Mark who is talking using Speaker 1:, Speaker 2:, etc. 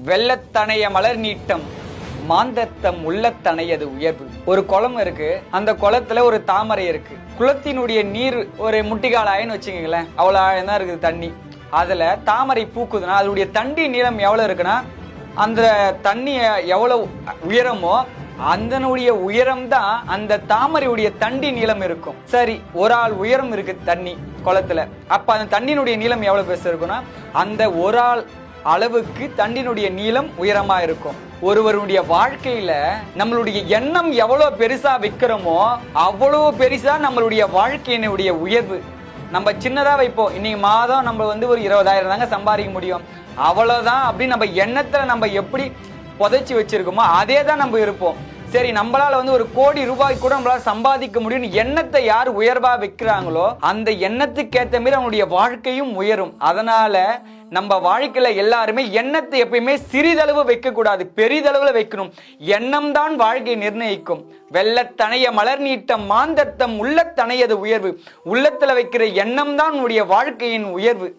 Speaker 1: வெள்ளத்தனைய மலர் நீட்டம் மாந்தத்தம் உள்ளத்தனையது உயர்வு. ஒரு குளம் இருக்கு, அந்த குளத்துல ஒரு தாமரை இருக்கு. குளத்தினுடைய நீர் ஒரு முட்டிகால் ஆயின்னு வச்சுக்கீங்களேன், அவ்வளவு ஆழம் தான் இருக்குது தண்ணி. அதுல தாமரை பூக்குதுன்னா அதனுடைய தண்டி நீளம் எவ்வளவு இருக்குன்னா, அந்த தண்ணி எவ்வளவு உயரமோ அதனுடைய உயரம் தான் அந்த தாமரையுடைய தண்டி நீளம் இருக்கும். சரி, ஒரு ஆள் உயரம் இருக்கு தண்ணி குளத்துல, அப்ப அந்த தண்ணியினுடைய நீளம் எவ்வளவு பெருசு இருக்குன்னா, அந்த ஒரு ஆள் அளவுக்கு தண்டினுடைய நீளம் உயரமா இருக்கும். ஒருவருடைய வாழ்க்கையில நம்மளுடைய எண்ணம் எவ்வளவு பெருசா வைக்கிறோமோ அவ்வளவு பெருசா நம்மளுடைய வாழ்க்கையினுடைய உயர்வு. நம்ம சின்னதா வைப்போம், இன்னைக்கு மாதம் நம்ம ஒரு 20,000 தாங்க சம்பாதிக்க முடியும், அவ்வளவுதான் அப்படின்னு நம்ம எண்ணத்துல நம்ம எப்படி புதைச்சி வச்சிருக்கோமோ அதே தான் நம்ம இருப்போம். சரி, நம்மளால ஒரு கோடி ரூபாய் கூட நம்மளால சம்பாதிக்க முடியும் எண்ணத்தை யார் உயர்வா வைக்கிறாங்களோ அந்த எண்ணத்துக்கு ஏற்ற மாதிரி அவங்களுடைய வாழ்க்கையும் உயரும். அதனால நம்ம வாழ்க்கையில எல்லாருமே எண்ணத்தை எப்பயுமே சிறிதளவு வைக்க கூடாது, பெரிதளவுல வைக்கணும். எண்ணம் தான் வாழ்க்கையை நிர்ணயிக்கும். வெள்ளத்தனைய மலர் நீட்டம் மாந்தத்தம் உள்ளத்தனையது உயர்வு. உள்ளத்துல வைக்கிற எண்ணம் தான் உன்னுடைய வாழ்க்கையின் உயர்வு.